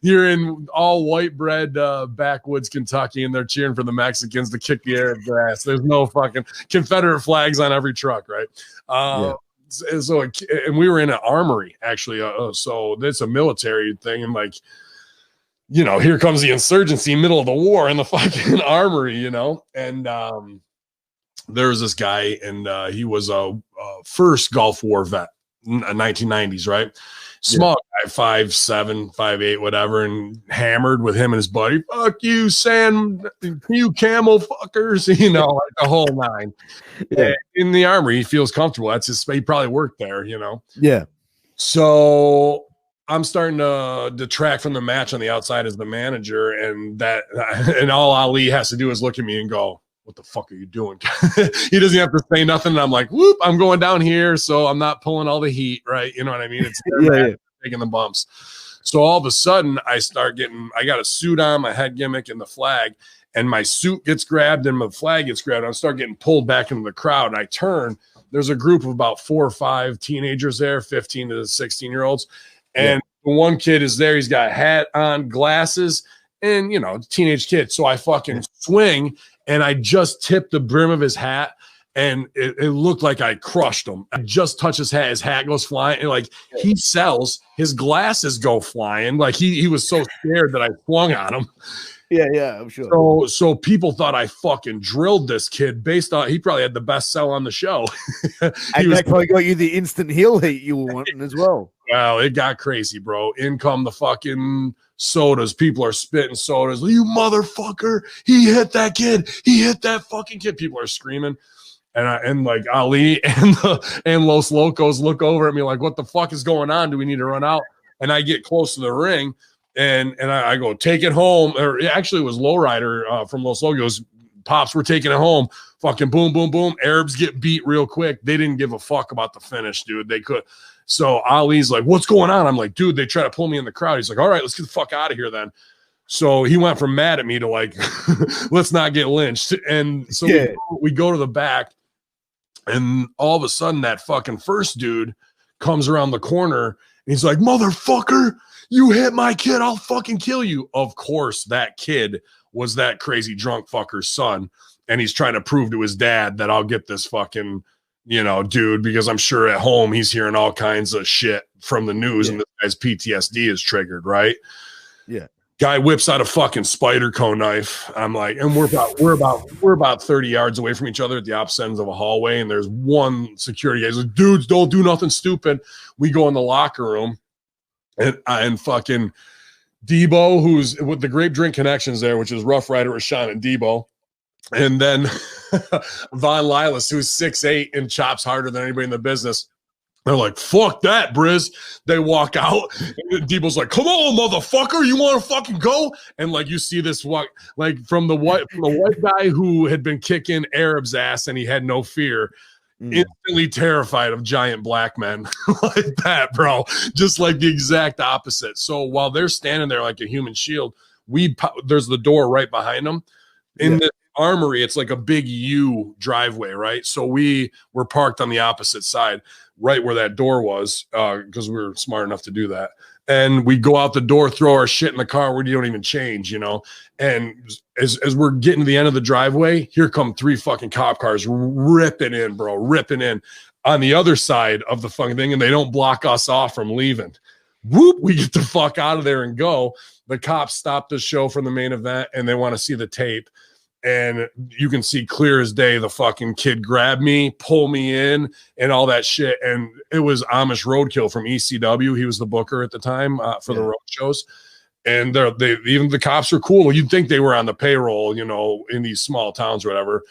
You're in all white bread backwoods Kentucky, and they're cheering for the Mexicans to kick the Arabs' ass. There's no fucking Confederate flags on every truck, right? So and we were in an armory actually, so it's a military thing, and like, you know, here comes the insurgency, middle of the war, in the fucking armory, you know, and there was this guy, and he was a first Gulf War vet, 1990s, right? Small guy, 5'7", 5'8", whatever, and hammered with him and his buddy. Fuck you, you camel fuckers, you know, like the whole nine. Yeah. In the armory, he feels comfortable. That's his. He probably worked there, you know. Yeah. So I'm starting to detract from the match on the outside as the manager, and all Ali has to do is look at me and go, "What the fuck are you doing?" He doesn't have to say nothing. And I'm like, whoop, I'm going down here, so I'm not pulling all the heat, right? You know what I mean? It's taking the bumps. So all of a sudden, I got a suit on, my head gimmick, and the flag, and my suit gets grabbed and my flag gets grabbed. I start getting pulled back into the crowd, and I turn. There's a group of about 4 or 5 teenagers there, 15 to 16-year-olds, and one kid is there. He's got a hat on, glasses, and, you know, teenage kid. So I fucking swing, and I just tipped the brim of his hat, and it looked like I crushed him. I just touched his hat goes flying, and like he sells, his glasses go flying. Like he was so scared that I swung on him. Yeah, I'm sure. So people thought I fucking drilled this kid based on he probably had the best sell on the show. And that probably got you the instant heel heat you were wanting as well. Well, it got crazy, bro. In come the fucking sodas. People are spitting sodas. You motherfucker. He hit that kid. He hit that fucking kid. People are screaming. And like Ali and Los Locos look over at me like, what the fuck is going on? Do we need to run out? And I get close to the ring and I go, take it home. Or actually it was Lowrider from Los Locos. Pops were taking it home. Fucking boom, boom, boom. Arabs get beat real quick. They didn't give a fuck about the finish, dude. They could. So Ali's like, what's going on? I'm like, dude, they try to pull me in the crowd. He's like, all right, let's get the fuck out of here then. So he went from mad at me to like, let's not get lynched. And so we go to the back, and all of a sudden that fucking first dude comes around the corner, and he's like, motherfucker, you hit my kid, I'll fucking kill you. Of course, that kid was that crazy drunk fucker's son, and he's trying to prove to his dad that I'll get this fucking, you know, dude, because I'm sure at home he's hearing all kinds of shit from the news, and this guy's PTSD is triggered, right? Yeah. Guy whips out a fucking spider cone knife. I'm like, and we're about 30 yards away from each other at the opposite ends of a hallway, and there's one security guy. He's like, dudes, don't do nothing stupid. We go in the locker room, and fucking Debo, who's with the Grape Drink Connections there, which is Rough Rider, Rashawn, and Debo. And then Von Lilas, who's 6'8" and chops harder than anybody in the business. They're like, fuck that, Briz. They walk out. Debo's like, come on, motherfucker. You want to fucking go? And like, you see this walk, like from the white guy who had been kicking Arab's ass and he had no fear, instantly terrified of giant black men like that, bro. Just like the exact opposite. So while they're standing there like a human shield, there's the door right behind them. In the armory, it's like a big U driveway, right? So we were parked on the opposite side, right where that door was, because we were smart enough to do that. And we go out the door, throw our shit in the car where you don't even change, you know. And as we're getting to the end of the driveway, here come 3 fucking cop cars ripping in, bro, ripping in on the other side of the fucking thing, and they don't block us off from leaving. Whoop, we get the fuck out of there and go. The cops stop the show from the main event, and they want to see the tape. And you can see clear as day the fucking kid grab me, pull me in, and all that shit. And it was Amish Roadkill from ECW. He was the booker at the time for the road shows. And even the cops are cool. You'd think they were on the payroll, you know, in these small towns or whatever.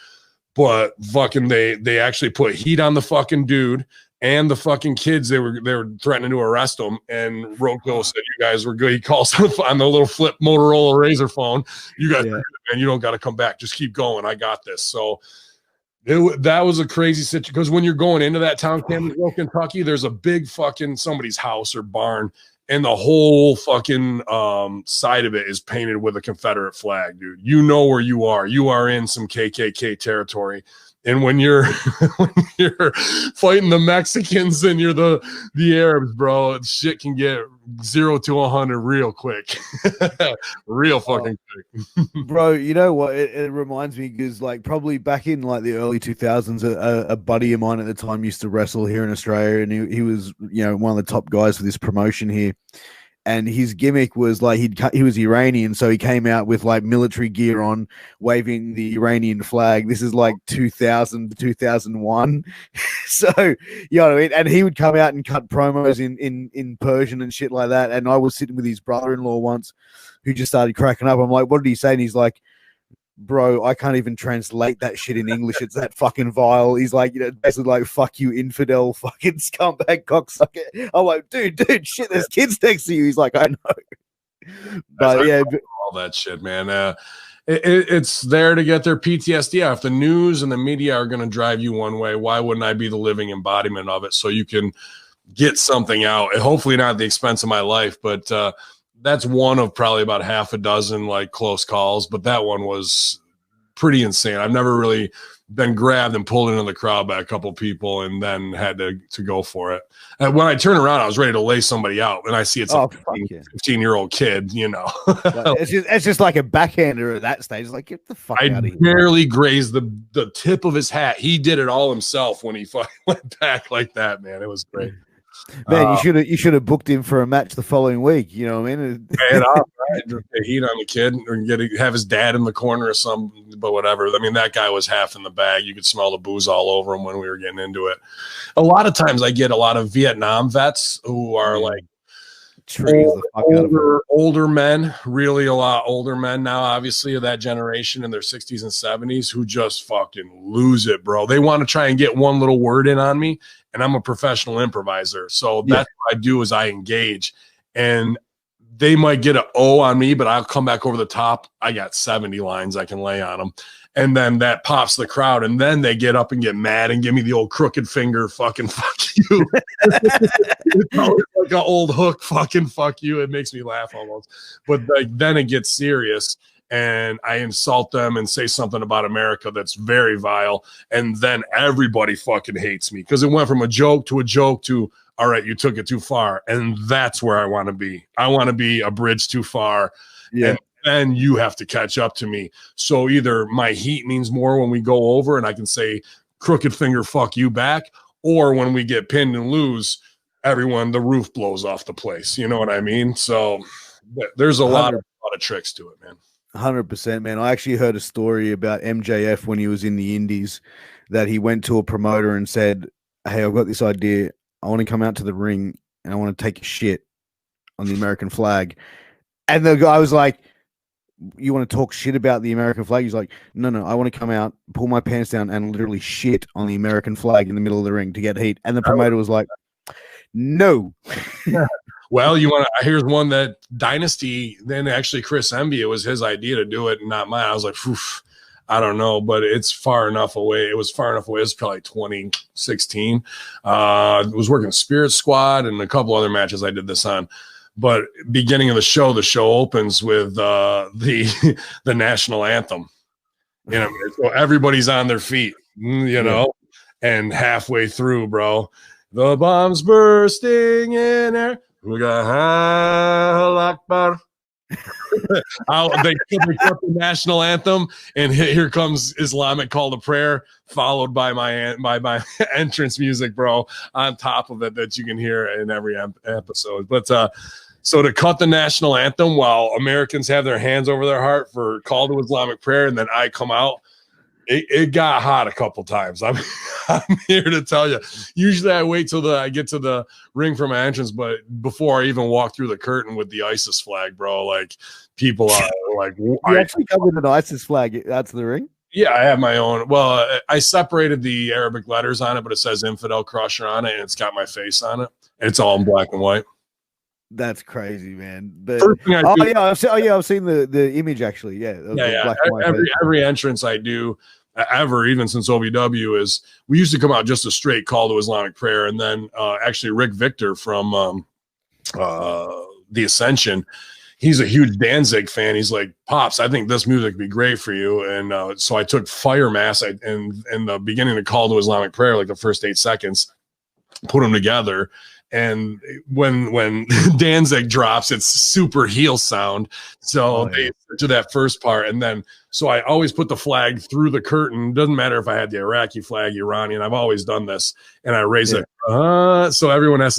But fucking they actually put heat on the fucking dude and the fucking kids. They were threatening to arrest them. And Roadkill said, you guys were good. He calls on the little flip Motorola Razor phone. You guys, man, you don't got to come back. Just keep going. I got this. So that was a crazy situation, because when you're going into that town, Campbellsville, Kentucky, there's a big fucking somebody's house or barn, and the whole fucking side of it is painted with a Confederate flag, dude. You know where you are. You are in some KKK territory. And when you're when you're fighting the Mexicans and you're the Arabs, bro, shit can get 0 to 100 real quick. Real fucking quick. Bro, you know what? It reminds me because like probably back in like the early 2000s, a buddy of mine at the time used to wrestle here in Australia, and he was, you know, one of the top guys for this promotion here. And his gimmick was like he was Iranian, so he came out with like military gear on, waving the Iranian flag. This is like 2000 to 2001. So, you know what I mean? And he would come out and cut promos in Persian and shit like that. And I was sitting with his brother-in-law once who just started cracking up. I'm like, what did he say? And he's like, bro, I can't even translate that shit in English. It's that fucking vile. He's like, you know, basically like, fuck you, infidel, fucking scumbag, cocksucker. I'm like, dude, shit, there's kids next to you. He's like, I know. But yeah, all that shit, man. It's there to get their PTSD out. If the news and the media are going to drive you one way, why wouldn't I be the living embodiment of it? So you can get something out, and hopefully not at the expense of my life, but that's one of probably about half a dozen like close calls, but that one was pretty insane. I've never really been grabbed and pulled into the crowd by a couple people and then had to go for it. And when I turned around, I was ready to lay somebody out, and I see it's a 15-year-old kid, you know. It's just like a backhander at that stage. It's like, get the fuck out of here. I barely grazed the tip of his hat. He did it all himself when he went back like that, man. It was great. Man, you should have booked him for a match the following week. You know what I mean? Pay it off, right? Get heat on the kid, or have his dad in the corner or something. But whatever. I mean, that guy was half in the bag. You could smell the booze all over him when we were getting into it. A lot of times, I get a lot of Vietnam vets who are like older men, really a lot older men now, obviously, of that generation in their 60s and 70s, who just fucking lose it, bro. They want to try and get one little word in on me, and I'm a professional improviser. So that's what I do is I engage, and they might get an O on me, but I'll come back over the top. I got 70 lines I can lay on them. And then that pops the crowd, and then they get up and get mad and give me the old crooked finger, fucking fuck you. It's always like an old hook, fucking fuck you. It makes me laugh almost. But like, then it gets serious, and I insult them and say something about America that's very vile, and then everybody fucking hates me because it went from a joke to, all right, you took it too far, and that's where I want to be. I want to be a bridge too far. Yeah. And then you have to catch up to me. So either my heat means more when we go over and I can say crooked finger, fuck you back, or when we get pinned and lose, the roof blows off the place. You know what I mean? So there's a lot of tricks to it, man. 100%, man. I actually heard a story about MJF when he was in the Indies, that he went to a promoter and said, hey, I've got this idea. I want to come out to the ring and I want to take a shit on the American flag. And the guy was like, you want to talk shit about the American flag? He's like, no, I want to come out, pull my pants down, and literally shit on the American flag in the middle of the ring to get heat. And the promoter was like, no. Well, here's one that Dynasty, then actually Chris Envy, it was his idea to do it and not mine. I was like, I don't know, but it's far enough away. It was far enough away. It was probably 2016. I was working Spirit Squad and a couple other matches I did this on. But beginning of the show opens with the national anthem. You know, so everybody's on their feet, you know, and halfway through, bro, the bombs bursting in air. We got Akbar. They cut the national anthem, and here comes Islamic call to prayer, followed by my entrance music, bro, on top of it that you can hear in every episode. But so to cut the national anthem while Americans have their hands over their heart for call to Islamic prayer, and then I come out, it got hot a couple times. I'm here to tell you. Usually I wait till I get to the ring for my entrance, but before I even walk through the curtain with the ISIS flag, bro, like people are like, you actually come with an ISIS flag out to the ring? Yeah, I have my own. Well, I separated the Arabic letters on it, but it says Infidel Crusher on it, and it's got my face on it. It's all in black and white. That's crazy, man. But I've seen the image actually. Yeah. Every entrance I do ever, even since OVW, is we used to come out just a straight call to Islamic prayer, and then actually Rick Victor from the Ascension, he's a huge Danzig fan. He's like, Pops, I think this music would be great for you. And so I took Fire Mass and in the beginning of the Call to Islamic Prayer, like the first 8 seconds, put them together. And when Danzig drops, it's super heel sound. So they to that first part. And then, so I always put the flag through the curtain. Doesn't matter if I had the Iraqi flag, Iranian, I've always done this. And I raise it. So everyone has to